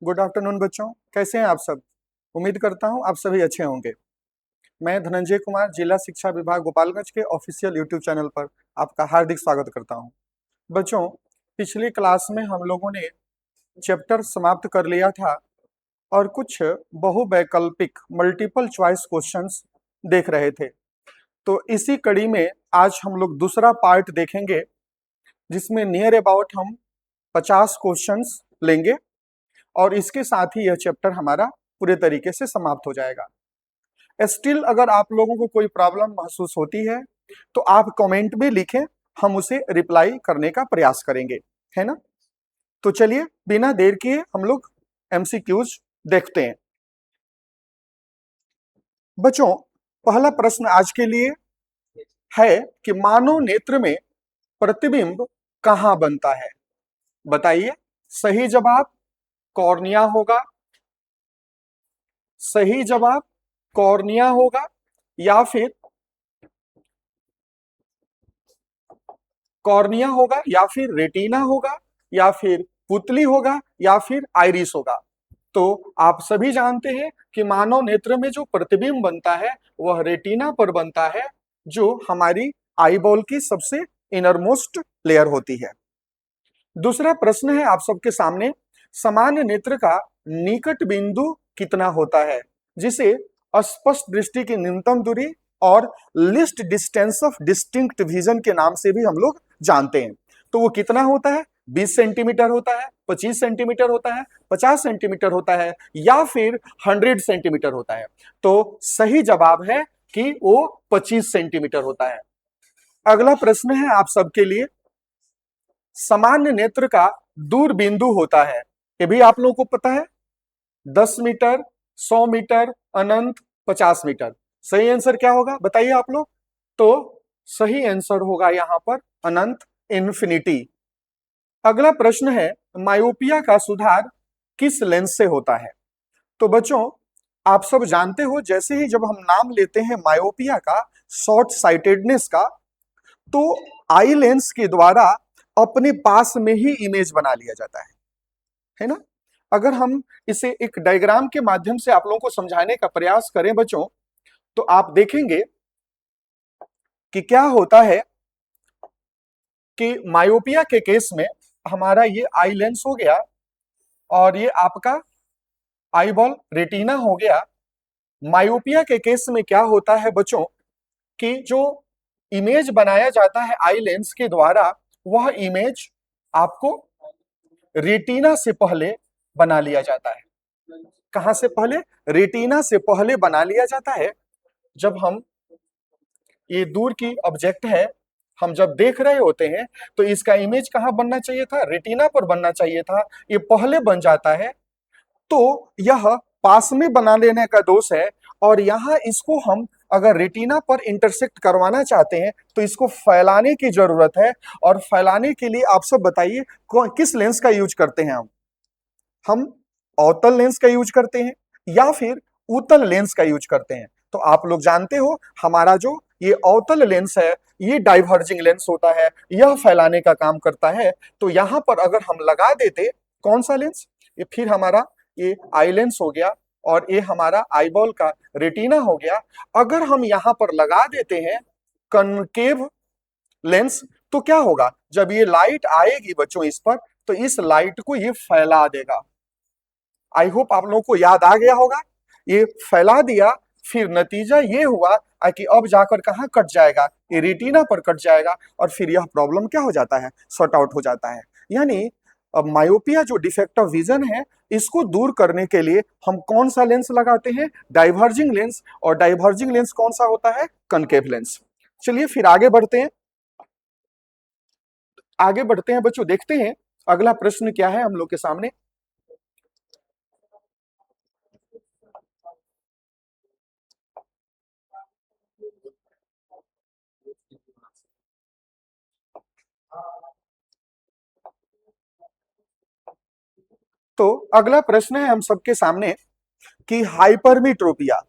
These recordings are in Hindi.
गुड आफ्टरनून बच्चों, कैसे हैं आप सब। उम्मीद करता हूं आप सभी अच्छे होंगे। मैं धनंजय कुमार, जिला शिक्षा विभाग गोपालगंज के ऑफिशियल यूट्यूब चैनल पर आपका हार्दिक स्वागत करता हूं। बच्चों, पिछली क्लास में हम लोगों ने चैप्टर समाप्त कर लिया था और कुछ बहुवैकल्पिक मल्टीपल चॉइस क्वेश्चंस देख रहे थे। तो इसी कड़ी में आज हम लोग दूसरा पार्ट देखेंगे, जिसमें नियर अबाउट हम 50 क्वेश्चंस लेंगे और इसके साथ ही यह चैप्टर हमारा पूरे तरीके से समाप्त हो जाएगा। स्टिल अगर आप लोगों को कोई प्रॉब्लम महसूस होती है तो आप कमेंट में लिखें, हम उसे रिप्लाई करने का प्रयास करेंगे, है ना। तो चलिए बिना देर किए हम लोग एमसीक्यूज देखते हैं। बच्चों, पहला प्रश्न आज के लिए है कि मानव नेत्र में प्रतिबिंब कहां बनता है। बताइए। सही जवाब कॉर्निया होगा, सही जवाब कॉर्निया होगा, या फिर कॉर्निया होगा, या फिर रेटिना होगा, या फिर पुतली होगा, या फिर आइरिस होगा। तो आप सभी जानते हैं कि मानव नेत्र में जो प्रतिबिंब बनता है वह रेटिना पर बनता है, जो हमारी आईबॉल की सबसे इनरमोस्ट लेयर होती है। दूसरा प्रश्न है आप सबके सामने, सामान्य नेत्र का निकट बिंदु कितना होता है, जिसे स्पष्ट दृष्टि की न्यूनतम दूरी और list distance of distinct vision के नाम से भी हम लोग जानते हैं। तो वो कितना होता है? 20 सेंटीमीटर होता है, 25 सेंटीमीटर होता है, 50 सेंटीमीटर होता है, या फिर 100 सेंटीमीटर होता है। तो सही जवाब है कि वो 25 सेंटीमीटर होता है। अगला प्रश्न है आप सबके लिए, सामान्य नेत्र का दूर बिंदु होता है, ये भी आप लोगों को पता है, 10 मीटर, 100 मीटर, अनंत, 50 मीटर। सही आंसर क्या होगा बताइए आप लोग। तो सही आंसर होगा यहां पर अनंत, इन्फिनिटी। अगला प्रश्न है, मायोपिया का सुधार किस लेंस से होता है। तो बच्चों, आप सब जानते हो, जैसे ही जब हम नाम लेते हैं मायोपिया का, शॉर्ट साइटेडनेस का, तो आई लेंस के द्वारा अपने पास में ही इमेज बना लिया जाता है ना। अगर हम इसे एक डायग्राम के माध्यम से आप लोगों को समझाने का प्रयास करें बच्चों, तो आप देखेंगे कि क्या होता है कि मायोपिया के केस में हमारा ये आई लेंस हो गया और ये आपका आई बॉल रेटिना हो गया। मायोपिया के केस में क्या होता है बच्चों कि जो इमेज बनाया जाता है आई लेंस के द्वारा, वह इमेज आपको रेटिना से पहले बना लिया जाता है। कहां से पहले? रेटिना से पहले बना लिया जाता है। जब हम ये दूर की ऑब्जेक्ट है, हम जब देख रहे होते हैं तो इसका इमेज कहां बनना चाहिए था? रेटिना पर बनना चाहिए था, ये पहले बन जाता है। तो यह पास में बना लेने का दोष है, और यहां इसको हम अगर रेटिना पर इंटरसेक्ट करवाना चाहते हैं तो इसको फैलाने की जरूरत है। और फैलाने के लिए आप सब बताइए किस लेंस का यूज करते हैं हम अवतल लेंस का यूज करते हैं या फिर उत्तल लेंस का यूज करते हैं। तो आप लोग जानते हो, हमारा जो ये अवतल लेंस है, ये डाइवर्जिंग लेंस होता है, यह फैलाने का काम करता है। तो यहां पर अगर हम लगा देते कौन सा लेंस, ये फिर हमारा ये आई लेंस हो गया और ये हमारा आईबॉल का रेटिना हो गया। अगर हम यहां पर लगा देते हैं कनकेव लेंस, तो क्या होगा? जब ये लाइट आएगी बच्चों इस पर, तो इस लाइट को ये फैला देगा। आई होप आप लोगों को याद आ गया होगा। ये फैला दिया, फिर नतीजा ये हुआ कि अब जाकर कहां कट जाएगा? ये रेटिना पर कट जाएगा, और फिर यह प्रॉब्लम क्या हो जाता है? सॉर्ट आउट हो जाता है। यानी अब मायोपिया जो डिफेक्ट ऑफ विजन है, इसको दूर करने के लिए हम कौन सा लेंस लगाते हैं? Diverging lens. और डाइवर्जिंग लेंस कौन सा होता है? Concave lens. चलिए फिर आगे बढ़ते हैं, आगे बढ़ते हैं बच्चों, देखते हैं अगला प्रश्न क्या है हम लोग के सामने। तो अगला प्रश्न है हम सबके सामने कि हाइपरमीट्रोपिया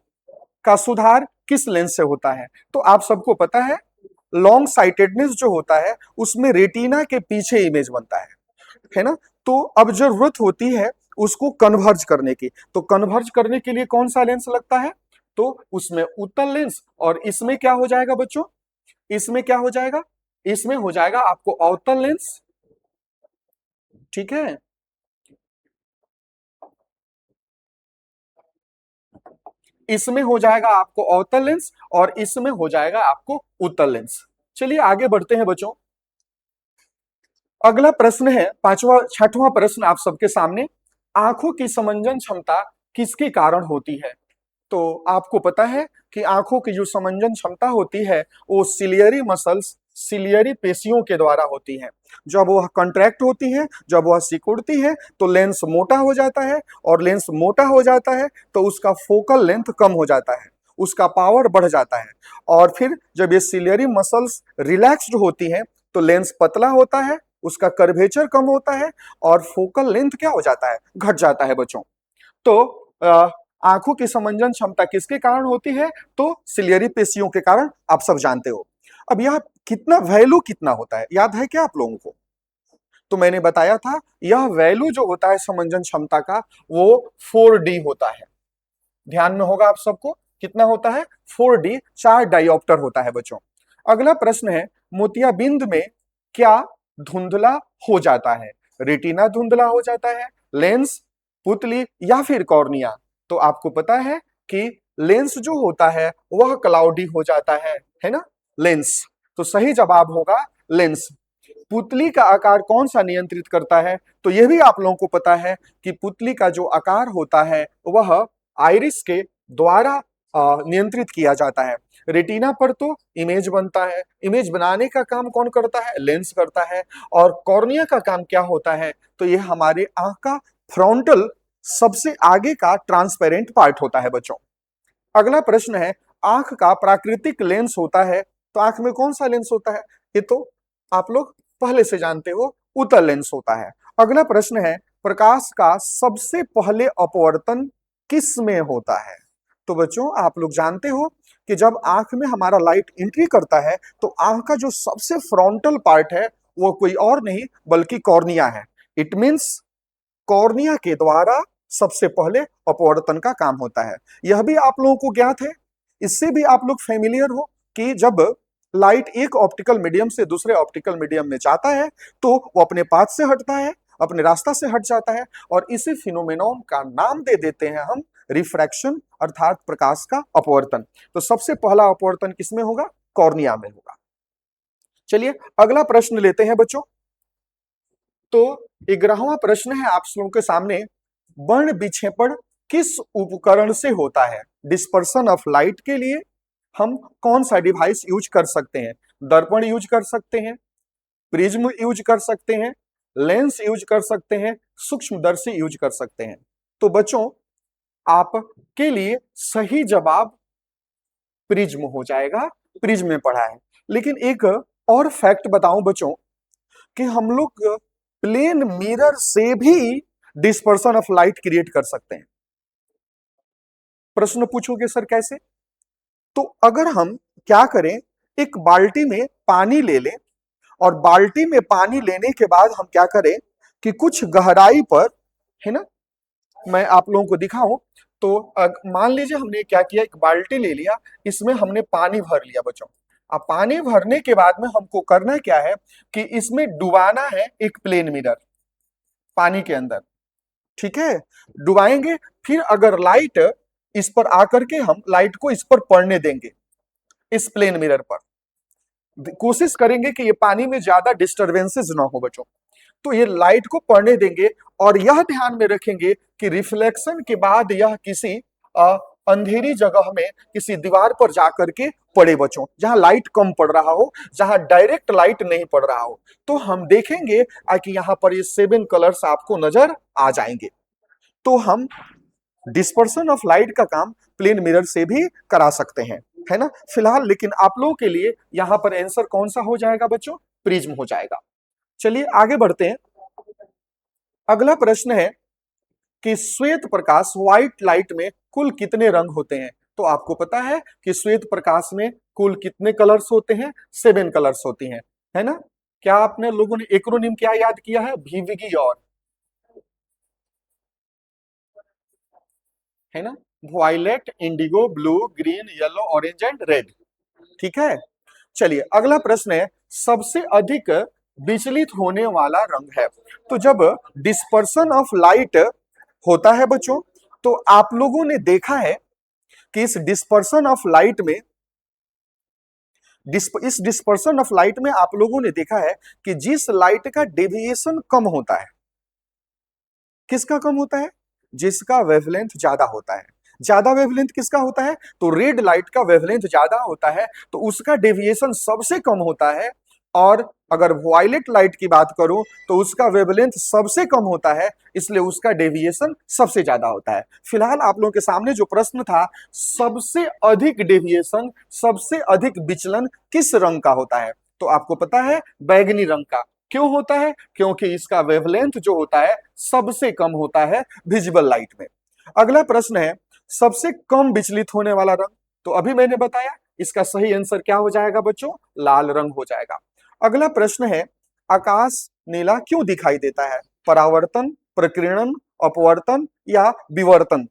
का सुधार किस लेंस से होता है। तो आप सबको पता है, लॉन्ग साइटेडनेस जो होता है उसमें रेटिना के पीछे इमेज बनता है ना। तो अब जरूरत होती है उसको कन्वर्ज करने की। तो कन्वर्ज करने के लिए कौन सा लेंस लगता है? तो उसमें उत्तल लेंस, और इसमें क्या हो जाएगा बच्चों? इसमें क्या हो जाएगा? इसमें हो जाएगा आपको अवतल लेंस। ठीक है, इसमें हो जाएगा आपको अवतल लेंस और इसमें हो जाएगा आपको उत्तल लेंस। चलिए आगे बढ़ते हैं बच्चों। अगला प्रश्न है, पांचवा छठवां प्रश्न आप सबके सामने। आंखों की समंजन क्षमता किसके कारण होती है? तो आपको पता है कि आंखों की जो समंजन क्षमता होती है वो सिलियरी मसल्स, सिलियरी पेशियों के द्वारा होती है। जब वह कंट्रैक्ट होती है, जब वह सिकुड़ती है, तो लेंस मोटा हो जाता है, और लेंस मोटा हो जाता है तो उसका फोकल लेंथ कम हो जाता है, उसका पावर बढ़ जाता है। और फिर जब ये सिलियरी मसल्स रिलैक्स्ड होती हैं तो लेंस पतला होता है, उसका कर्वेचर कम होता है, और फोकल लेंथ क्या हो जाता है? घट जाता है बच्चों। तो आंखों की समंजन क्षमता किसके कारण होती है? तो सिलियरी पेशियों के कारण, आप सब जानते हो। अब यह कितना वैल्यू कितना होता है, याद है क्या आप लोगों को? तो मैंने बताया था यह वैल्यू जो होता है समंजन क्षमता का, वो 4D होता है। ध्यान में होगा आप सबको, कितना होता है? 4D, 4 डायोप्टर होता है बच्चों। अगला प्रश्न है, मोतियाबिंद में क्या धुंधला हो जाता है? रेटिना धुंधला हो जाता है, लेंस, पुतली, या फिर कॉर्निया? तो आपको पता है कि लेंस जो होता है वह क्लाउडी हो जाता है ना, लेंस। तो सही जवाब होगा लेंस। पुतली का आकार कौन सा नियंत्रित करता है? तो यह भी आप लोगों को पता है कि पुतली का जो आकार होता है वह आइरिस के द्वारा नियंत्रित किया जाता है। रेटिना पर तो इमेज बनता है, इमेज बनाने का काम कौन करता है? लेंस करता है। और कॉर्निया का काम क्या होता है? तो यह हमारे आंख का फ्रंटल सबसे आगे का ट्रांसपेरेंट पार्ट होता है बच्चों। अगला प्रश्न है, आंख का प्राकृतिक लेंस होता है, तो आंख में कौन सा लेंस होता है? ये तो आप लोग पहले से जानते हो, उत्तल लेंस होता है। अगला प्रश्न है, प्रकाश का सबसे पहले अपवर्तन किस में होता है? तो बच्चों आप लोग जानते हो कि जब आंख में हमारा लाइट एंट्री करता है तो आंख का जो सबसे फ्रंटल पार्ट है वो कोई और नहीं बल्कि कॉर्निया है। इट मींस कॉर्निया के द्वारा सबसे पहले अपवर्तन का काम होता है। यह भी आप लोगों को ज्ञात है, इससे भी आप लोग फेमिलियर हो कि जब लाइट एक ऑप्टिकल मीडियम से दूसरे ऑप्टिकल मीडियम में जाता है तो वो अपने पाथ से हटता है, अपने रास्ता से हट जाता है, और इसी फिनोमेनन का नाम दे देते हैं हम रिफ्रैक्शन, अर्थात प्रकाश का अपवर्तन। तो सबसे पहला अपवर्तन किसमें होगा? कॉर्निया में होगा। चलिए अगला प्रश्न लेते हैं बच्चों। तो 11वां प्रश्न है आप लोगों के सामने, वर्ण विक्षेपण किस उपकरण से होता है? डिस्पर्सन ऑफ लाइट के लिए हम कौन सा डिवाइस यूज कर सकते हैं? दर्पण यूज कर सकते हैं, प्रिज्म यूज कर सकते हैं, लेंस यूज कर सकते हैं, सूक्ष्मदर्शी यूज कर सकते हैं। तो बच्चों आपके लिए सही जवाब प्रिज्म हो जाएगा, प्रिज्म में पढ़ा है। लेकिन एक और फैक्ट बताऊं बच्चों कि हम लोग प्लेन मिरर से भी डिस्पर्सन ऑफ लाइट क्रिएट कर सकते हैं। प्रश्न पूछोगे सर कैसे? तो अगर हम क्या करें, एक बाल्टी में पानी ले लें, और बाल्टी में पानी लेने के बाद हम क्या करें कि कुछ गहराई पर, है ना, मैं आप लोगों को दिखाऊं। तो मान लीजिए हमने क्या किया, एक बाल्टी ले लिया, इसमें हमने पानी भर लिया बच्चों। अब पानी भरने के बाद में हमको करना क्या है कि इसमें डुबाना है एक प्लेन मिरर पानी के अंदर। ठीक है, डुबाएंगे, फिर अगर लाइट इस पर आकर के हम लाइट को इस पर पड़ने देंगे, इस प्लेन मिरर पर कोशिश करेंगे कि ये पानी में ज्यादा डिस्टरबेंसेस ना हो बच्चों। तो ये लाइट को पड़ने देंगे और यह ध्यान में रखेंगे कि रिफ्लेक्शन के बाद यह किसी अंधेरी जगह में किसी दीवार पर जाकर के पड़े बच्चों, जहां लाइट कम पड़ रहा हो, जहां डायरेक्ट लाइट नहीं पड़ रहा हो। तो हम देखेंगे कि यहाँ पर ये 7 कलर्स आपको नजर आ जाएंगे। तो हम डिस्पर्सन ऑफ लाइट का काम प्लेन मिरर से भी करा सकते हैं, है ना। फिलहाल लेकिन आप लोगों के लिए यहां पर आंसर कौन सा हो जाएगा बच्चों? प्रिज्म हो जाएगा। चलिए आगे बढ़ते हैं। अगला प्रश्न है कि श्वेत प्रकाश, व्हाइट लाइट में कुल कितने रंग होते हैं? तो आपको पता है कि श्वेत प्रकाश में कुल कितने कलर्स होते हैं? 7 कलर्स होती हैं, है ना। क्या आपने लोगों ने एक्रोनिम क्या याद किया है? VVG और है ना, violet, indigo, blue, green, yellow, orange and red. ठीक है, चलिए अगला प्रश्न है, सबसे अधिक विचलित होने वाला रंग है। तो जब डिस्पर्सन ऑफ लाइट होता है बच्चों, तो आप लोगों ने देखा है कि इस डिस्पर्सन ऑफ लाइट में इस डिस्पर्सन ऑफ लाइट में आप लोगों ने देखा है कि जिस लाइट का डेविएशन कम होता है, किसका कम होता है? जिसका वेवलेंथ ज्यादा होता है। ज्यादा वेवलेंथ किसका होता है? तो रेड लाइट का वेवलेंथ ज्यादा होता है, तो उसका डेविएशन सबसे कम होता है। और अगर वायलेट लाइट की बात करूं तो उसका वेवलेंथ सबसे कम होता है, इसलिए उसका डेविएशन सबसे ज्यादा होता है। फिलहाल आप लोगों के सामने जो प्रश्न था, सबसे अधिक डेविएशन, सबसे अधिक विचलन किस रंग का होता है? तो आपको पता है बैगनी रंग का। क्यों होता है? क्योंकि इसका वेवलेंथ जो होता है सबसे कम होता है विजिबल लाइट में। अगला प्रश्न है, सबसे कम विचलित होने वाला रंग। तो अभी मैंने बताया इसका सही आंसर क्या हो जाएगा बच्चों? लाल रंग हो जाएगा। अगला प्रश्न है, आकाश नीला क्यों दिखाई देता है? परावर्तन, प्रकीर्णन, अपवर्तन या विवर्तन?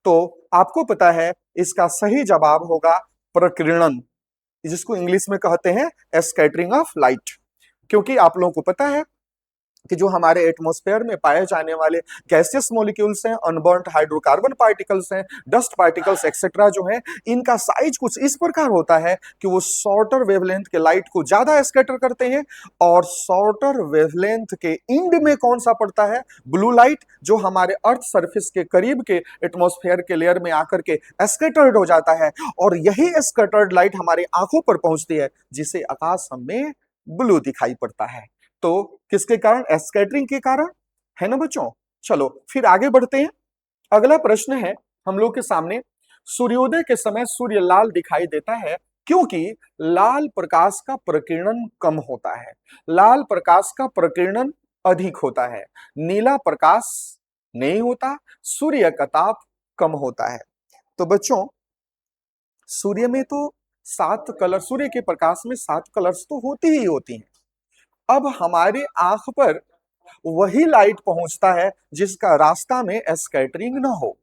तो आपको पता है इसका सही जवाब होगा प्रकीर्णन, जिसको इंग्लिश में कहते हैं स्कैटरिंग ऑफ लाइट। क्योंकि आप लोगों को पता है कि जो हमारे एटमॉस्फेयर में पाए जाने वाले गैसियस मॉलिक्यूल्स हैं, अनबर्न्ड हाइड्रोकार्बन पार्टिकल्स हैं, डस्ट पार्टिकल्स एक्सेट्रा जो हैं, इनका साइज कुछ इस प्रकार होता है कि वो शॉर्टर वेवलेंथ के लाइट को ज्यादा स्कैटर करते हैं। और शॉर्टर वेवलेंथ के इंड में कौन सा पड़ता है? ब्लू लाइट, जो हमारे अर्थ सरफेस के करीब के एटमॉस्फेयर के लेयर में आकर के स्कैटर्ड हो जाता है, और यही स्कैटर्ड लाइट हमारी आंखों पर पहुंचती है, जिसे आकाश हमें ब्लू दिखाई पड़ता है। तो किसके कारण? स्कैटरिंग के कारण, है ना बच्चों। चलो फिर आगे बढ़ते हैं। अगला प्रश्न है हम लोग के सामने, सूर्योदय के समय सूर्य लाल दिखाई देता है क्योंकि लाल प्रकाश का प्रकीर्णन कम होता है, लाल प्रकाश का प्रकीर्णन अधिक होता है, नीला प्रकाश नहीं होता, सूर्य का ताप कम होता है। तो बच्चों, सूर्य में तो 7 कलर, सूर्य के प्रकाश में 7 कलर्स तो होती ही होती हैं। अब हमारे आंख पर वही लाइट पहुंचता है जिसका रास्ता में स्कैटरिंग ना हो।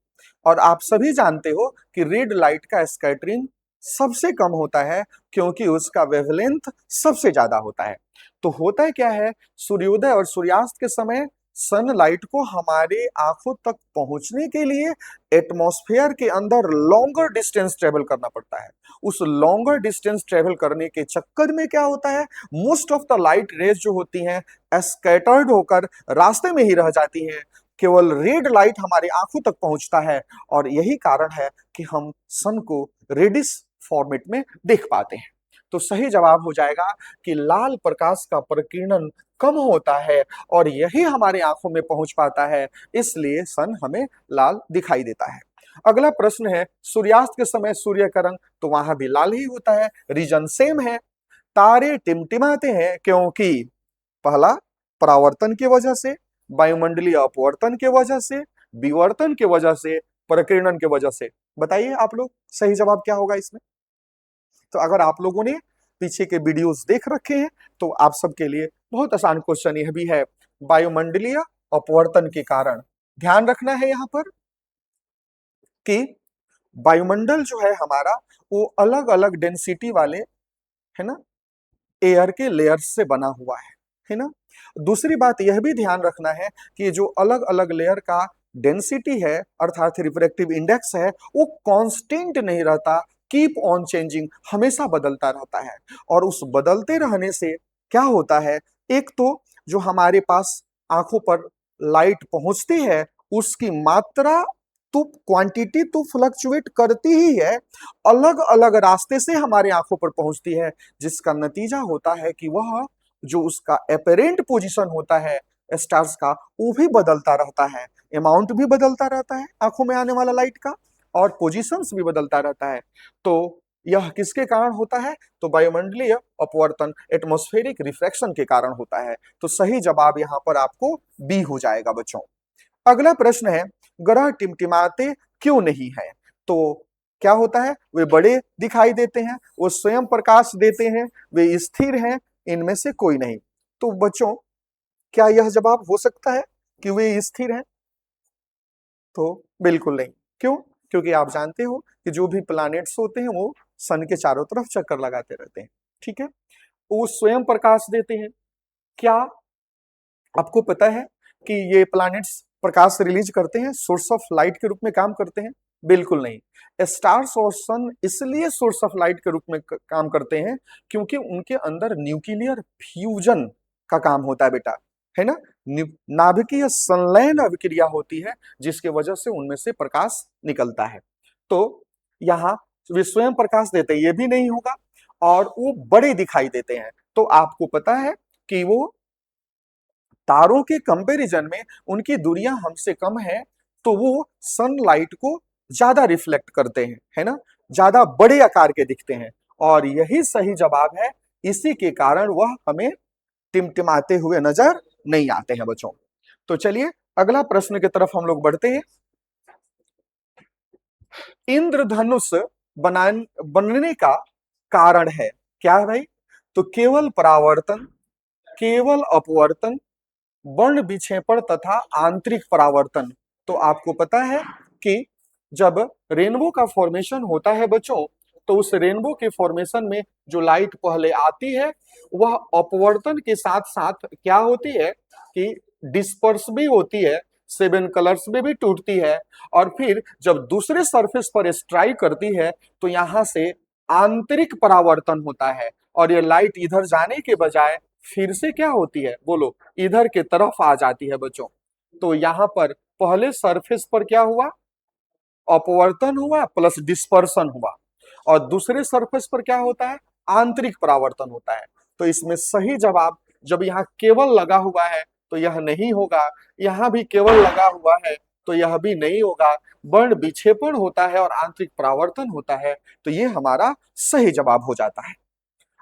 और आप सभी जानते हो कि रेड लाइट का स्कैटरिंग सबसे कम होता है, क्योंकि उसका वेवलेंथ सबसे ज्यादा होता है। तो होता है क्या है, सूर्योदय और सूर्यास्त के समय सनलाइट को हमारे आंखों तक पहुंचने के लिए एटमॉस्फेयर के अंदर लॉन्गर डिस्टेंस ट्रेवल करना पड़ता है। उस लॉन्गर डिस्टेंस ट्रेवल करने के चक्कर में क्या होता है, most of the light rays जो होती हैं स्कैटर्ड होकर रास्ते में ही रह जाती हैं। केवल रेड लाइट हमारी आंखों तक पहुंचता है, और यही कारण है कि हम सन को रेडिश फॉर्मेट में देख पाते हैं। तो सही जवाब हो जाएगा कि लाल प्रकाश का प्रकीर्णन कम होता है, और यही हमारी आंखों में पहुंच पाता है, इसलिए सन हमें लाल दिखाई देता है। अगला प्रश्न है, सूर्यास्त के समय सूर्य का रंग, तो वहां भी लाल ही होता है, रीजन सेम है। तारे टिमटिमाते हैं क्योंकि पहला परावर्तन की वजह से, वायुमंडलीय अपवर्तन की वजह से, विवर्तन की वजह से, प्रकीर्णन की वजह से। बताइए आप लोग सही जवाब क्या होगा इसमें। तो अगर आप लोगों ने पीछे के वीडियोस देख रखे हैं तो आप सबके लिए बहुत आसान क्वेश्चन यह भी है, वायुमंडलीय अपवर्तन के कारण। ध्यान रखना है यहां पर कि वायुमंडल जो है हमारा, वो अलग अलग डेंसिटी वाले, है ना, एयर के लेयर्स से बना हुआ है ना। दूसरी बात यह भी ध्यान रखना है कि जो अलग अलग लेयर का डेंसिटी है, अर्थात रिफ्रैक्टिव इंडेक्स है, वो कांस्टेंट नहीं रहता, कीप ऑन चेंजिंग, हमेशा बदलता रहता है। और उस बदलते रहने से क्या होता है, एक तो जो हमारे पास आंखों पर लाइट पहुंचती है उसकी मात्रा तो, क्वांटिटी तो फ्लक्चुएट करती ही है, अलग अलग रास्ते से हमारे आंखों पर पहुंचती है, जिसका नतीजा होता है कि वह जो उसका एपरेंट पोजीशन होता है स्टार्स का, वो भी बदलता रहता है, अमाउंट भी बदलता रहता है आंखों में आने वाला लाइट का, और पोजीशंस भी बदलता रहता है। तो यह किसके कारण होता है? तो वायुमंडलीय अपवर्तन, एटमॉस्फेरिक रिफ्रैक्शन के कारण होता है। तो सही जवाब यहां पर आपको बी हो जाएगा बच्चों। अगला प्रश्न है, ग्रह टिमटिमाते क्यों नहीं है? तो क्या होता है, वे बड़े दिखाई देते हैं, वो स्वयं प्रकाश देते हैं, वे स्थिर हैं, इनमें से कोई नहीं। तो बच्चों, क्या यह जवाब हो सकता है कि वे स्थिर हैं? तो बिल्कुल नहीं। क्यों? क्योंकि आप जानते हो कि जो भी प्लैनेट्स होते हैं वो सन के चारों तरफ चक्कर लगाते रहते हैं, ठीक है। वो स्वयं प्रकाश देते हैं। क्या आपको पता है कि ये प्लैनेट्स प्रकाश रिलीज करते हैं, सोर्स ऑफ लाइट के रूप में काम करते हैं? बिल्कुल नहीं। स्टार्स और सन इसलिए सोर्स ऑफ लाइट के रूप में काम करते हैं क्योंकि उनके अंदर न्यूक्लियर फ्यूजन का काम होता है बेटा, है ना। नाभिकीय संलयन अभिक्रिया होती है जिसके वजह से उनमें से प्रकाश निकलता है। तो यहाँ वे स्वयं प्रकाश देते हैं, ये भी नहीं होगा, और वो बड़े दिखाई देते हैं। तो आपको पता है कि वो तारों के कंपैरिजन में उनकी दूरियां हमसे कम है, तो वो सनलाइट को ज्यादा रिफ्लेक्ट करते हैं, है ना, ज्यादा बड़े आकार के दिखते हैं, और यही सही जवाब है। इसी के कारण वह हमें टिमटिमाते हुए नजर नहीं आते हैं बच्चों। तो चलिए अगला प्रश्न की तरफ हम लोग बढ़ते हैं। इंद्रधनुष बनने का कारण है क्या है भाई? तो केवल परावर्तन, केवल अपवर्तन, वर्ण विक्षेपण तथा आंतरिक परावर्तन। तो आपको पता है कि जब रेनबो का फॉर्मेशन होता है बच्चों, तो उस रेनबो के फॉर्मेशन में जो लाइट पहले आती है वह अपवर्तन के साथ साथ क्या होती है कि डिस्पर्स भी होती है, 7 कलर्स में भी टूटती है, और फिर जब दूसरे सरफेस पर स्ट्राइक करती है तो यहां से आंतरिक परावर्तन होता है, और ये लाइट इधर जाने के बजाय फिर से क्या होती है बोलो, इधर के तरफ आ जाती है बच्चों। तो यहाँ पर पहले सरफेस पर क्या हुआ, अपवर्तन हुआ प्लस डिस्पर्सन हुआ, और दूसरे सरफेस पर क्या होता है, आंतरिक परावर्तन होता है। तो इसमें सही जवाब, जब यहाँ केवल लगा हुआ है तो यह नहीं होगा, यहाँ भी केवल लगा हुआ है तो यह भी नहीं होगा, वर्ण विक्षेपण होता है और आंतरिक परावर्तन होता है, तो ये हमारा सही जवाब हो जाता है।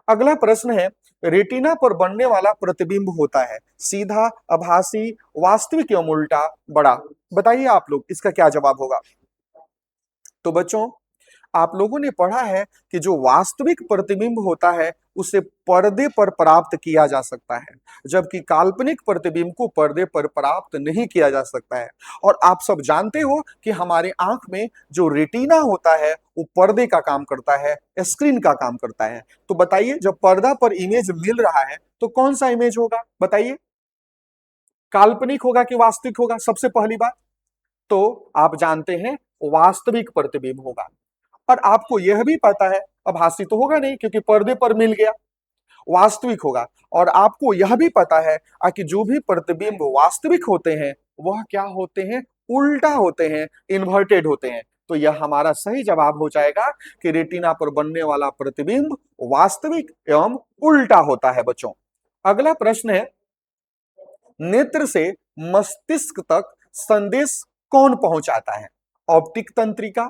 अगला प्रश्न है, रेटिना पर बनने वाला प्रतिबिंब होता है सीधा, आभासी, वास्तविक एवं उल्टा, बड़ा। बताइए आप लोग इसका क्या जवाब होगा? तो बच्चों आप लोगों ने पढ़ा है कि जो वास्तविक प्रतिबिंब होता है उसे पर्दे पर प्राप्त किया जा सकता है, जबकि काल्पनिक प्रतिबिंब को पर्दे पर प्राप्त नहीं किया जा सकता है। और आप सब जानते हो कि हमारे आंख में जो रेटिना होता है वो पर्दे का काम करता है, स्क्रीन का काम करता है। तो बताइए जब पर्दा पर इमेज मिल रहा है तो कौन सा इमेज होगा बताइए, काल्पनिक होगा कि वास्तविक होगा? सबसे पहली बात तो आप जानते हैं वास्तविक प्रतिबिंब होगा। और आपको यह भी पता है आभासी तो होगा नहीं क्योंकि पर्दे पर मिल गया, वास्तविक होगा। और आपको यह भी पता है कि जो भी प्रतिबिंब वास्तविक होते हैं वह क्या होते हैं, उल्टा होते हैं, इन्वर्टेड होते हैं। तो यह हमारा सही जवाब हो जाएगा कि रेटिना पर बनने वाला प्रतिबिंब वास्तविक एवं उल्टा होता है बच्चों। अगला प्रश्न है, नेत्र से मस्तिष्क तक संदेश कौन पहुंचाता है? ऑप्टिक तंत्रिका,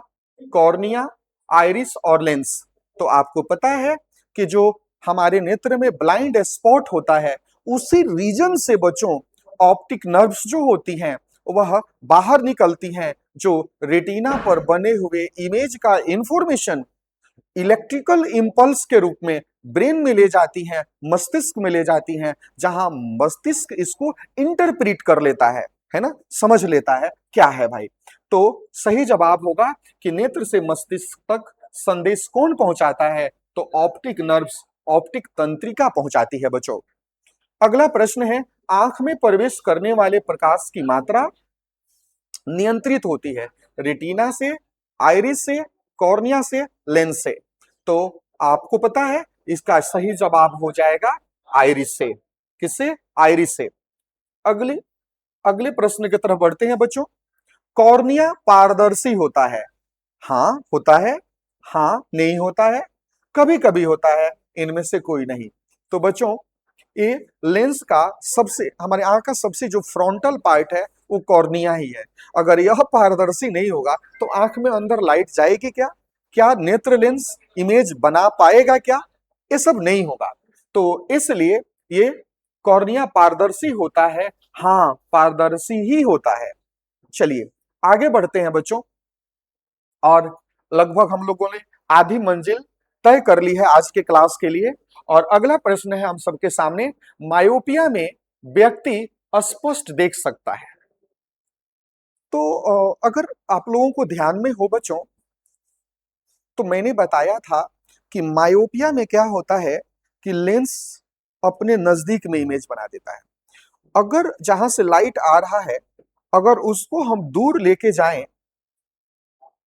कॉर्निया, आइरिस और लेंस। तो आपको पता है कि जो हमारे नेत्र में ब्लाइंड स्पॉट होता है उसी रीजन से बच्चों ऑप्टिक नर्व्स जो होती हैं वह बाहर निकलती हैं, जो रेटिना पर बने हुए इमेज का इंफॉर्मेशन इलेक्ट्रिकल इंपल्स के रूप में ब्रेन में ले जाती हैं, मस्तिष्क में ले जाती हैं, जहां मस्तिष्क इसको इंटरप्रीट कर लेता है ना, समझ लेता है क्या है भाई। तो सही जवाब होगा कि नेत्र से मस्तिष्क तक संदेश कौन पहुंचाता है? तो ऑप्टिक नर्व्स, ऑप्टिक तंत्रिका पहुंचाती है बच्चों। अगला प्रश्न है, आंख में प्रवेश करने वाले प्रकाश की मात्रा नियंत्रित होती है रेटिना से, आइरिस से, कॉर्निया से, लेंस से। तो आपको पता है इसका सही जवाब हो जाएगा आइरिस से। किससे? आइरिस से। अगले अगले प्रश्न की तरफ बढ़ते हैं बच्चों। कॉर्निया पारदर्शी होता है? हाँ होता है, हाँ नहीं होता है, कभी कभी होता है, इनमें से कोई नहीं। तो बच्चों ये लेंस का सबसे, हमारे आंख का सबसे जो फ्रंटल पार्ट है वो कॉर्निया ही है। अगर यह पारदर्शी नहीं होगा तो आंख में अंदर लाइट जाएगी क्या? क्या नेत्र लेंस इमेज बना पाएगा क्या? ये सब नहीं होगा। तो इसलिए ये कॉर्निया पारदर्शी होता है, हाँ पारदर्शी ही होता है। चलिए आगे बढ़ते हैं बच्चों, और लगभग हम लोगों ने आधी मंजिल तय कर ली है आज के क्लास के लिए। और अगला प्रश्न है हम सबके सामने, मायोपिया में व्यक्ति स्पष्ट देख सकता है? तो तो अगर आप लोगों को ध्यान में हो बच्चों, तो मैंने बताया था कि मायोपिया में क्या होता है कि लेंस अपने नजदीक में इमेज बना देता है। अगर जहां से लाइट आ रहा है, अगर उसको हम दूर लेके जाएं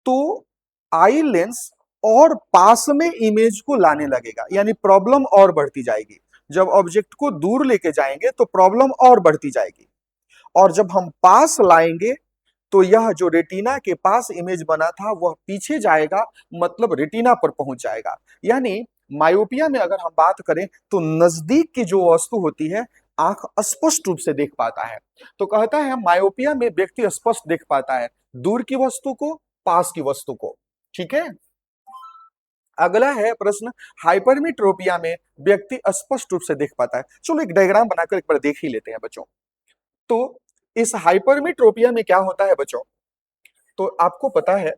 तो आई लेंस और पास में इमेज को लाने लगेगा, यानी प्रॉब्लम और बढ़ती जाएगी। जब ऑब्जेक्ट को दूर लेके जाएंगे तो प्रॉब्लम और बढ़ती जाएगी, और जब हम पास लाएंगे तो यह जो रेटिना के पास इमेज बना था वह पीछे जाएगा, मतलब रेटिना पर पहुंच जाएगा। यानी मायोपिया में अगर हम बात करें तो नजदीक की जो वस्तु होती है आंख स्पष्ट रूप से देख पाता है। तो कहता है मायोपिया में व्यक्ति स्पष्ट देख पाता है दूर की वस्तु को, पास की वस्तु को। ठीक है, अगला है प्रश्न, हाइपरमेट्रोपिया में व्यक्ति स्पष्ट रूप से देख पाता है। चलो एक डायग्राम बनाकर एक बार देख ही लेते हैं बच्चों। तो इस हाइपरमेट्रोपिया में क्या होता है बच्चों, तो आपको पता है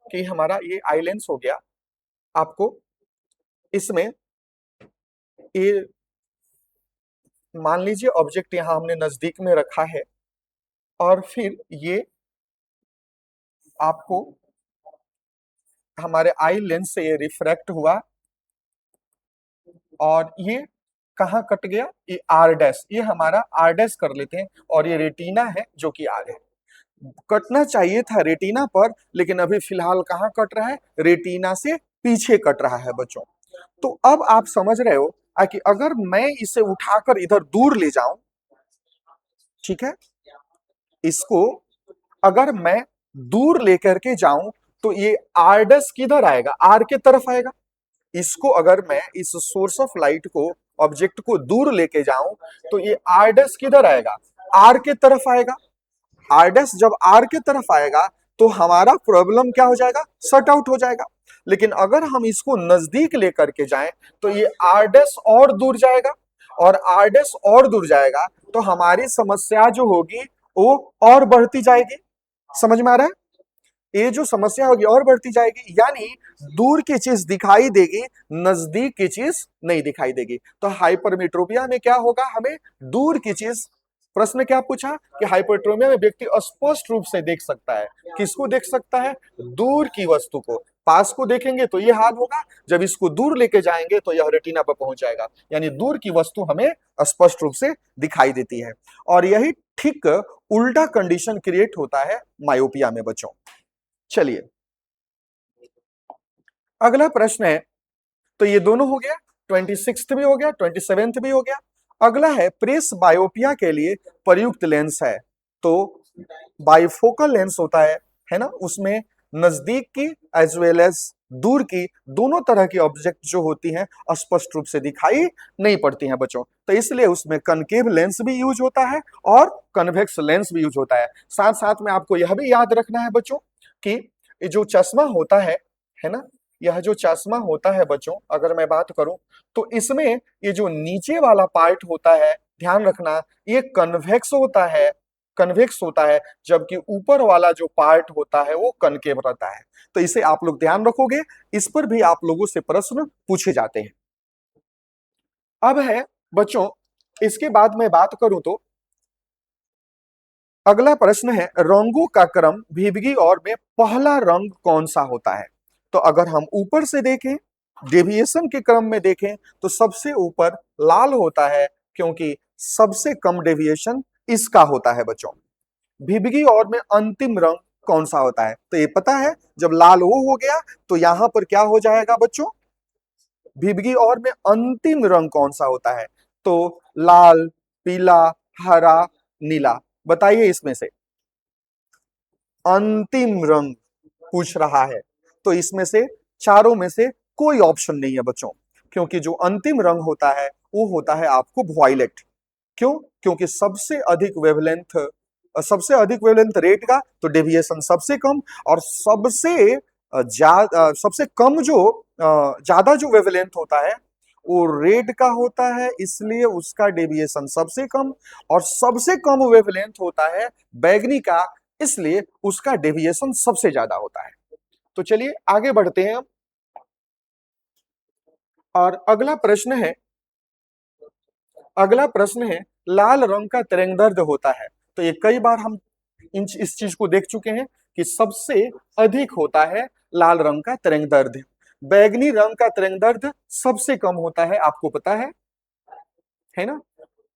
कि हमारा ये आई लेंस हो गया, आपको इसमें ये मान लीजिए ऑब्जेक्ट यहां हमने नजदीक में रखा है, और फिर ये आपको हमारे आई लेंस से ये रिफ्रैक्ट हुआ, और ये कहाँ कट गया, ये आर डैश, ये हमारा आर डैश कर लेते हैं, और ये रेटिना है जो कि आर है। कटना चाहिए था रेटिना पर, लेकिन अभी फिलहाल कहाँ कट रहा है, रेटिना से पीछे कट रहा है बच्चों। तो अब आप समझ रहे हो कि अगर मैं इसे उठाकर इधर दूर ले जाऊं, ठीक है, इसको अगर मैं दूर लेकर के जाऊं तो ये आर डैश किधर आएगा, आर के तरफ आएगा। इसको अगर मैं इस सोर्स ऑफ लाइट को, ऑब्जेक्ट को दूर लेके जाऊं तो ये आर डैश किधर आएगा, आर के तरफ आएगा। आर डैश जब आर के तरफ आएगा तो हमारा प्रॉब्लम क्या हो जाएगा, शट आउट हो जाएगा। लेकिन अगर हम इसको नजदीक लेकर के जाएं तो ये आर डैश और दूर जाएगा, और आर डैश और दूर जाएगा तो हमारी समस्या जो होगी वो और बढ़ती जाएगी। समझ में आ रहा है, ये जो समस्या होगी और बढ़ती जाएगी, यानी दूर की चीज दिखाई देगी, नजदीक की चीज नहीं दिखाई देगी। तो हाइपरमेट्रोपिया में क्या होगा, हमें दूर की चीज, प्रश्न क्या पूछा कि हाइपरमेट्रोपिया में व्यक्ति स्पष्ट रूप से देख सकता है, किसको देख सकता है, दूर की वस्तु को। पास को देखेंगे तो ये हाल होगा, जब इसको दूर लेके जाएंगे तो यह रेटिना पर पहुंच जाएगा, यानी दूर की वस्तु हमें स्पष्ट रूप से दिखाई देती है। और यही ठीक उल्टा कंडीशन क्रिएट होता है मायोपिया में बच्चों। चलिए अगला प्रश्न है, तो ये दोनों हो गया, 26th भी हो गया, 27th भी हो गया। अगला है प्रेस बायोपिया के लिए प्रयुक्त लेंस है। तो बाइफोकल लेंस होता है ना, उसमें नजदीक की एज वेल एज दूर की दोनों तरह की ऑब्जेक्ट जो होती हैं स्पष्ट रूप से दिखाई नहीं पड़ती हैं बच्चों। तो इसलिए उसमें कनकेव लेंस भी यूज होता है और कन्वेक्स लेंस भी यूज होता है। साथ साथ में आपको यह भी याद रखना है बच्चों कि ये जो चश्मा होता है ना, यह जो चश्मा होता है बच्चों, अगर मैं बात करूं तो इसमें ये जो नीचे वाला पार्ट होता है, ध्यान रखना, ये कन्वेक्स होता है, कन्वेक्स होता है, जबकि ऊपर वाला जो पार्ट होता है वो कनकेव रहता है। तो इसे आप लोग ध्यान रखोगे, इस पर भी आप लोगों से प्रश्न पूछे जाते हैं। अब है बच्चों, इसके बाद मैं बात करूं तो अगला प्रश्न है, रंगों का क्रम विबगी और में पहला रंग कौन सा होता है। तो अगर हम ऊपर से देखें, डेविएशन के क्रम में देखें तो सबसे ऊपर लाल होता है, क्योंकि सबसे कम डेविएशन इसका होता है बच्चों। विबगी और में अंतिम रंग कौन सा होता है, तो ये पता है, जब लाल वो हो गया तो यहां पर क्या हो जाएगा बच्चों, विबगी और में अंतिम रंग कौन सा होता है, तो लाल, पीला, हरा, नीला। बताइए इसमें से अंतिम रंग पूछ रहा है, तो इसमें से चारों में से कोई ऑप्शन नहीं है बच्चों, क्योंकि जो अंतिम रंग होता है वो होता है आपको वॉयलेट। क्यों, क्योंकि सबसे अधिक वेवलेंथ रेड का, तो डेविएशन सबसे कम, और सबसे कम जो ज्यादा जो वेवलेंथ होता है वो रेड का होता है, इसलिए उसका डेविएशन सबसे कम, और सबसे कम वेवलेंथ होता है बैगनी का, इसलिए उसका डेविएशन सबसे ज्यादा होता है। तो चलिए आगे बढ़ते हैं, और अगला प्रश्न है, लाल रंग का तरंगदैर्ध्य होता है। तो ये कई बार हम इस चीज को देख चुके हैं कि सबसे अधिक होता है लाल रंग का तरंग दैर्ध्य, बैगनी रंग का तरंग दैर्ध्य सबसे कम होता है, आपको पता है ना।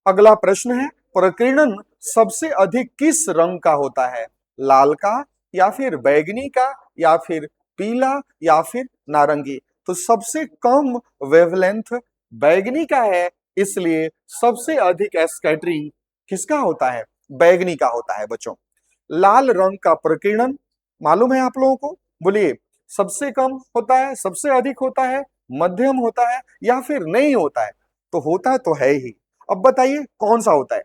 अगला प्रश्न है, प्रकीर्णन सबसे अधिक किस रंग का होता है, लाल का या फिर बैगनी का या फिर पीला या फिर नारंगी। तो सबसे कम वेवलेंथ बैगनी का है, इसलिए सबसे अधिक स्कैटरिंग किसका होता है, बैगनी का होता है बच्चों। लाल रंग का प्रकीर्णन मालूम है आप लोगों को, बोलिए सबसे कम होता है, सबसे अधिक होता है, मध्यम होता है या फिर नहीं होता है। तो होता तो है ही, अब बताइए कौन सा होता है।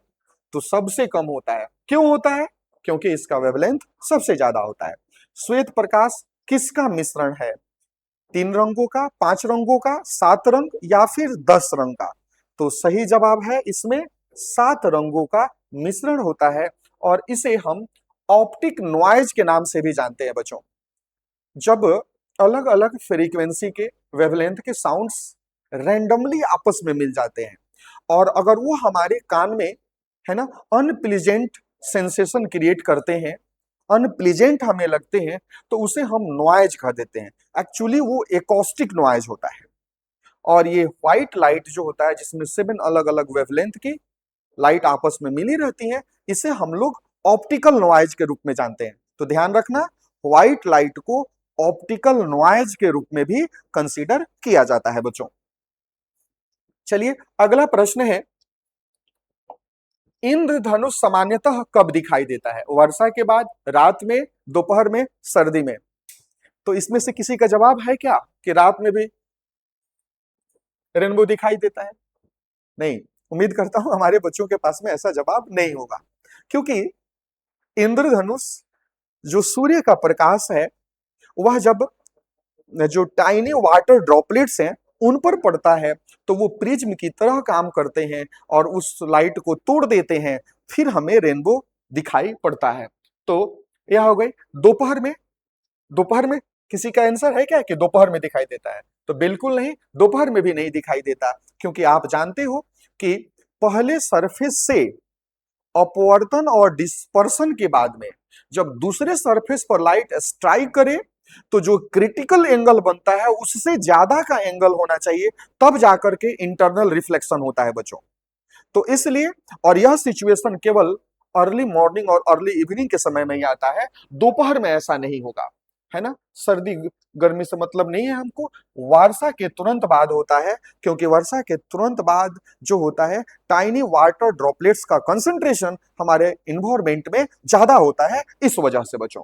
तो सबसे कम होता है, क्यों होता है, क्योंकि इसका वेवलेंथ सबसे ज्यादा होता है। श्वेत प्रकाश किसका मिश्रण है, 3 रंगों का, 5 रंगों का, 7 रंग या फिर 10 रंग का। तो सही जवाब है इसमें 7 रंगों का मिश्रण होता है, और इसे हम ऑप्टिक नॉइज के नाम से भी जानते हैं बच्चों। जब अलग अलग फ्रीक्वेंसी के वेवलेंथ के साउंड्स रैंडमली आपस में मिल जाते हैं और अगर वो हमारे कान में, है ना, अनप्लीजेंट सेंसेशन क्रिएट करते हैं, अनप्लीजेंट हमें लगते हैं, तो उसे हम नॉइज कह देते हैं। एक्चुअली वो एकॉस्टिक नॉइज होता है। और ये व्हाइट लाइट जो होता है, जिसमें 7 अलग अलग वेवलेंथ की लाइट आपस में मिली रहती है, इसे हम लोग ऑप्टिकल नॉइज के रूप में जानते हैं। तो ध्यान रखना, व्हाइट लाइट को ऑप्टिकल नॉइज के रूप में भी कंसीडर किया जाता है बच्चों। चलिए अगला प्रश्न है, इंद्रधनुष सामान्यतः कब दिखाई देता है, वर्षा के बाद, रात में, दोपहर में, सर्दी में। तो इसमें से किसी का जवाब है क्या कि रात में भी रेनबो दिखाई देता है? नहीं, उम्मीद करता हूं हमारे बच्चों के पास में ऐसा जवाब नहीं होगा, क्योंकि इंद्रधनुष जो सूर्य का प्रकाश है, वह जब जो टाइनी वाटर ड्रॉपलेट्स हैं उन पर पड़ता है तो वो प्रिज्म की तरह काम करते हैं और उस लाइट को तोड़ देते हैं, फिर हमें रेनबो दिखाई पड़ता है। तो यह हो गई। दोपहर में, दोपहर में किसी का आंसर है क्या कि दोपहर में दिखाई देता है? तो बिल्कुल नहीं, दोपहर में भी नहीं दिखाई देता, क्योंकि आप जानते हो कि पहले सरफेस से अपवर्तन और डिस्पर्सन के बाद में जब दूसरे सरफेस पर लाइट स्ट्राइक करे तो जो क्रिटिकल एंगल बनता है उससे ज्यादा का एंगल होना चाहिए, तब जाकर के इंटरनल रिफ्लेक्शन होता है बच्चों। तो इसलिए, और यह सिचुएशन केवल अर्ली मॉर्निंग और अर्ली इवनिंग के समय में ही आता है, दोपहर में ऐसा नहीं होगा, है ना। सर्दी गर्मी से मतलब नहीं है हमको, वर्षा के तुरंत बाद होता है, क्योंकि वर्षा के तुरंत बाद जो होता है टाइनी वाटर ड्रॉपलेट्स का कंसंट्रेशन हमारे इन्वायरमेंट में ज्यादा होता है, इस वजह से बच्चों।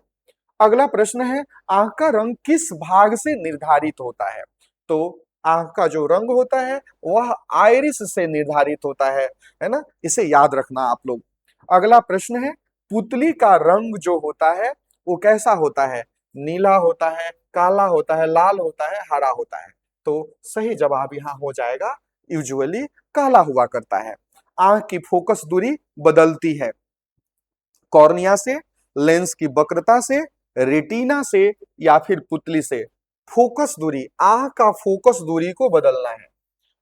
अगला प्रश्न है, आंख का रंग किस भाग से निर्धारित होता है? तो आंख का जो रंग होता है वह आइरिस से निर्धारित होता है ना, इसे याद रखना आप लोग। अगला प्रश्न है, पुतली का रंग जो होता है वो कैसा होता है? नीला होता है, काला होता है, लाल होता है, हरा होता है। तो सही जवाब यहाँ हो जाएगा यूजुअली काला हुआ करता है। आंख की फोकस दूरी बदलती है कॉर्निया से, लेंस की वक्रता से, रेटिना से या फिर पुतली से। फोकस दूरी, आंख का फोकस दूरी को बदलना है,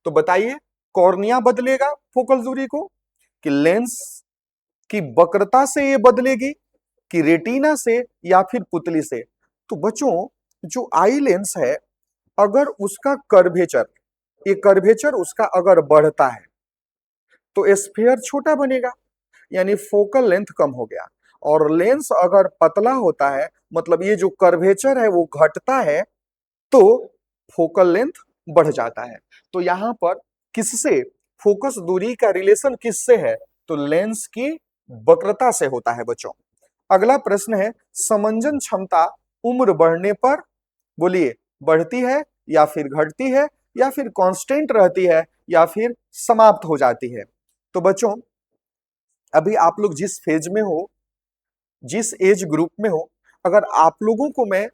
तो बताइए कॉर्निया बदलेगा फोकस दूरी को, कि लेंस की वक्रता से ये बदलेगी, कि रेटिना से या फिर पुतली से? तो बच्चों जो आई लेंस है, अगर उसका कर्वेचर, ये कर्वेचर उसका अगर बढ़ता है तो स्फीयर छोटा बनेगा, यानी फोकल लेंथ कम हो गया। और लेंस अगर पतला होता है, मतलब ये जो कर्वेचर है वो घटता है, तो फोकल लेंथ बढ़ जाता है। तो यहां पर किससे फोकस दूरी का रिलेशन किससे है? तो लेंस की वक्रता से होता है बच्चों। अगला प्रश्न है, समंजन क्षमता उम्र बढ़ने पर, बोलिए, बढ़ती है या फिर घटती है या फिर कांस्टेंट रहती है या फिर समाप्त हो जाती है? तो बच्चों अभी आप लोग जिस फेज में हो, जिस एज ग्रुप में हो, अगर आप लोगों को मैं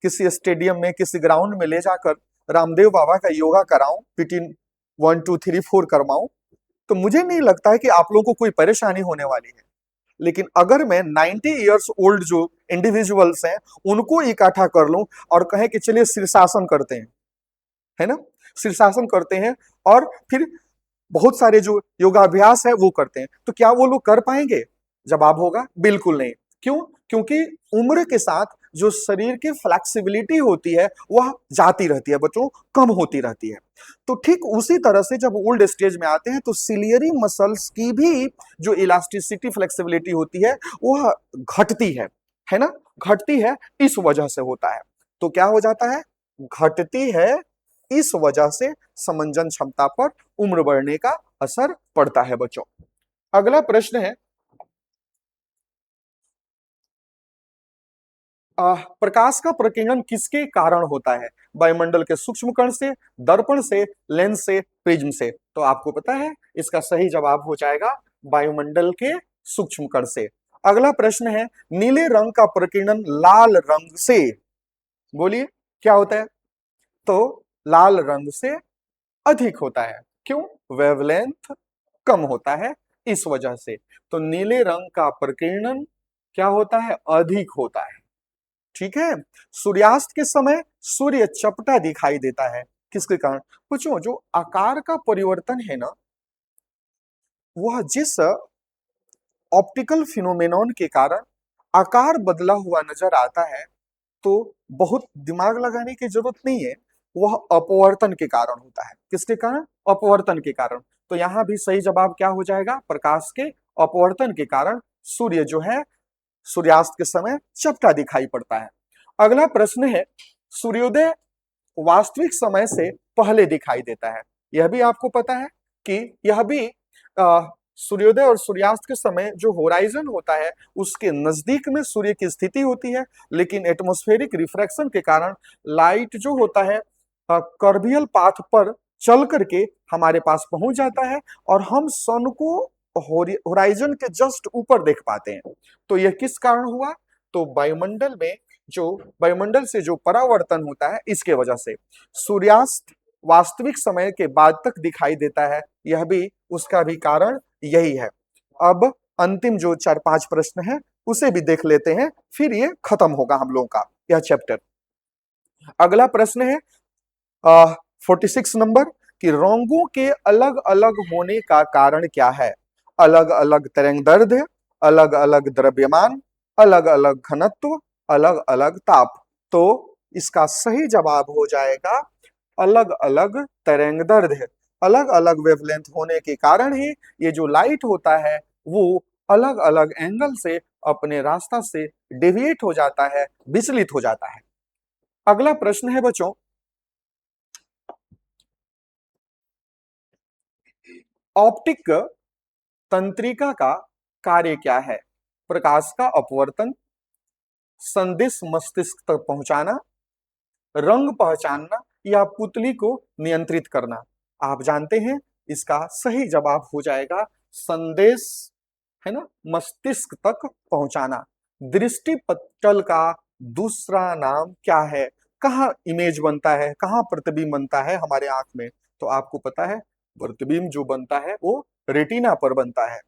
किसी स्टेडियम में, किसी ग्राउंड में ले जाकर रामदेव बाबा का योगा कराऊं, पीटी 1 2 3 4 करवाऊं, तो मुझे नहीं लगता है कि आप लोगों को कोई परेशानी होने वाली है। लेकिन अगर मैं 90 इयर्स ओल्ड जो इंडिविजुअल्स हैं उनको इकट्ठा कर लूं और कहें कि चलिए शीर्षासन करते हैं, है ना, शीर्षासन करते हैं, और फिर बहुत सारे जो योगाभ्यास है वो करते हैं, तो क्या वो लोग कर पाएंगे? जवाब होगा बिल्कुल नहीं। क्यों? क्योंकि उम्र के साथ जो शरीर की फ्लेक्सिबिलिटी होती है वह जाती रहती है बच्चों, कम होती रहती है। तो ठीक उसी तरह से जब ओल्ड स्टेज में आते हैं तो सिलियरी मसल्स की भी जो इलास्टिसिटी फ्लेक्सिबिलिटी होती है वह घटती है ना, घटती है, इस वजह से होता है। तो क्या हो जाता है? घटती है, इस वजह से समंजन क्षमता पर उम्र बढ़ने का असर पड़ता है बच्चों। अगला प्रश्न है, प्रकाश का प्रकीर्णन किसके कारण होता है? वायुमंडल के सूक्ष्म कण से, दर्पण से, लेंस से, प्रिज्म से? तो आपको पता है इसका सही जवाब हो जाएगा वायुमंडल के सूक्ष्म कण से। अगला प्रश्न है, नीले रंग का प्रकीर्णन लाल रंग से, बोलिए क्या होता है? तो लाल रंग से अधिक होता है। क्यों? वेवलेंथ कम होता है, इस वजह से। तो नीले रंग का प्रकीर्णन क्या होता है? अधिक होता है। ठीक है। सूर्यास्त के समय सूर्य चपटा दिखाई देता है, किसके कारण? पूछो, जो आकार का परिवर्तन है ना, वह जिस ऑप्टिकल फिनोमेनॉन के कारण आकार बदला हुआ नजर आता है, तो बहुत दिमाग लगाने की जरूरत नहीं है, वह अपवर्तन के कारण होता है। किसके कारण? अपवर्तन के कारण। तो यहां भी सही जवाब क्या हो जाएगा? प्रकाश के अपवर्तन के कारण सूर्य जो है सूर्यास्त के समय चपटा दिखाई पड़ता है। अगला प्रश्न है, सूर्योदय वास्तविक समय से पहले दिखाई देता है। यह भी आपको पता है कि यह भी सूर्योदय और सूर्यास्त के समय जो होराइजन होता है उसके नजदीक में सूर्य की स्थिति होती है, लेकिन एटमॉस्फेरिक रिफ्रैक्शन के कारण लाइट जो होता है कर्बियल पाथ पर चल करके हमारे पास पहुंच जाता है और हम सन को होराइजन के जस्ट ऊपर देख पाते हैं। तो यह किस कारण हुआ? तो वायुमंडल में जो वायुमंडल से जो परावर्तन होता है इसके वजह से सूर्यास्त वास्तविक समय के बाद तक दिखाई देता है, यह भी उसका भी कारण यही है। अब अंतिम जो 4-5 प्रश्न है उसे भी देख लेते हैं, फिर ये खत्म होगा हम लोगों का यह चैप्टर। अगला प्रश्न है 46 नंबर, कि रंगों के अलग अलग होने का कारण क्या है? अलग अलग तरंगदैर्ध्य, अलग अलग द्रव्यमान, अलग अलग घनत्व, अलग अलग ताप। तो इसका सही जवाब हो जाएगा अलग अलग तरंगदैर्ध्य। अलग अलग वेवलेंथ होने के कारण ही ये जो लाइट होता है वो अलग अलग एंगल से अपने रास्ता से डेविएट हो जाता है, विचलित हो जाता है। अगला प्रश्न है बच्चों, ऑप्टिक तंत्रिका का कार्य क्या है? प्रकाश का अपवर्तन, संदेश मस्तिष्क तक पहुंचाना, रंग पहचानना, या पुतली को नियंत्रित करना? आप जानते हैं इसका सही जवाब हो जाएगा संदेश, है ना, मस्तिष्क तक पहुंचाना। दृष्टि पटल का दूसरा नाम क्या है? कहाँ इमेज बनता है, कहाँ प्रतिबिंब बनता है हमारे आंख में? तो आपको पता है प्रतिबिंब जो बनता है वो रेटिना पर बनता है।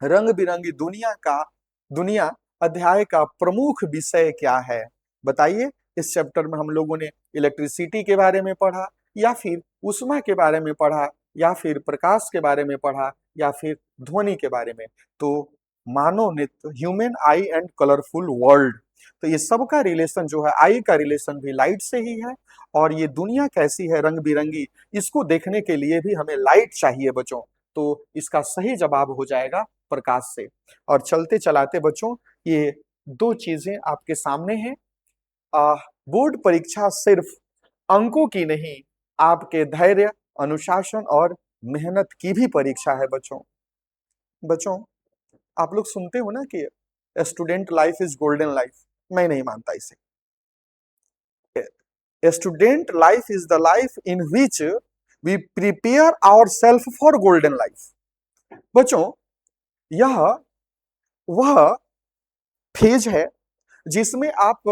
रंग बिरंगी दुनिया अध्याय का प्रमुख विषय क्या है? बताइए। इस चैप्टर में हम लोगों ने इलेक्ट्रिसिटी के बारे में पढ़ा, या फिर ऊष्मा के बारे में पढ़ा, या फिर प्रकाश के बारे में पढ़ा, या फिर ध्वनि के बारे में? तो मानव नेत्र, human I and colourful world, तो ये सब का रिलेशन जो है, आई का रिलेशन भी लाइट से ही है। और ये दुनिया कैसी है रंग बिरंगी, इसको देखने के लिए भी हमें लाइट चाहिए बच्चों। तो इसका सही जवाब हो जाएगा प्रकाश से। और चलते चलाते बच्चों, ये दो चीजें आपके सामने हैं। बोर्ड परीक्षा सिर्फ अंकों की नहीं, आपके धैर्य, अनुशासन और मेहनत की भी परीक्षा है बच्चों। बच्चों, आप लोग सुनते हो ना कि student life is golden life, मैं नहीं मानता इसे। Student life is the life in which we prepare our self for golden life. बच्चों, यह वह फेज है जिसमें आप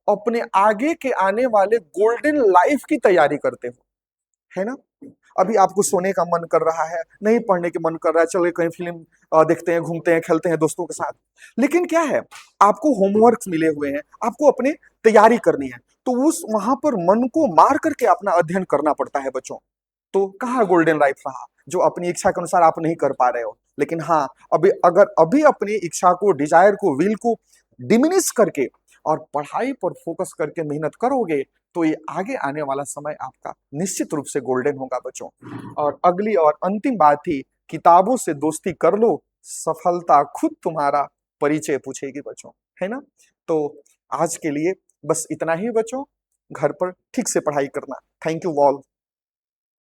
अपने आगे के आने वाले गोल्डन लाइफ की तैयारी करते हो, है ना। अभी आपको सोने का मन कर रहा है, नहीं पढ़ने के मन कर रहा है, चलो कहीं फिल्म देखते हैं, घूमते हैं, खेलते हैं दोस्तों के साथ। लेकिन क्या है, आपको होमवर्क मिले हुए हैं, आपको अपने तैयारी करनी है, तो उस वहां पर मन को मार करके अपना अध्ययन करना पड़ता है बच्चों। तो कहाँ गोल्डन लाइफ रहा जो अपनी इच्छा के अनुसार आप नहीं कर पा रहे हो। लेकिन हाँ, अभी अगर अभी अपनी इच्छा को, डिजायर को, विल को डिमिनिश करके और पढ़ाई पर फोकस करके मेहनत करोगे तो ये आगे आने वाला समय आपका निश्चित रूप से गोल्डन होगा बच्चों। और अगली और अंतिम बात थी, किताबों से दोस्ती कर लो, सफलता खुद तुम्हारा परिचय पूछेगी बच्चों, है ना। तो आज के लिए बस इतना ही बच्चों, घर पर ठीक से पढ़ाई करना। Thank you all.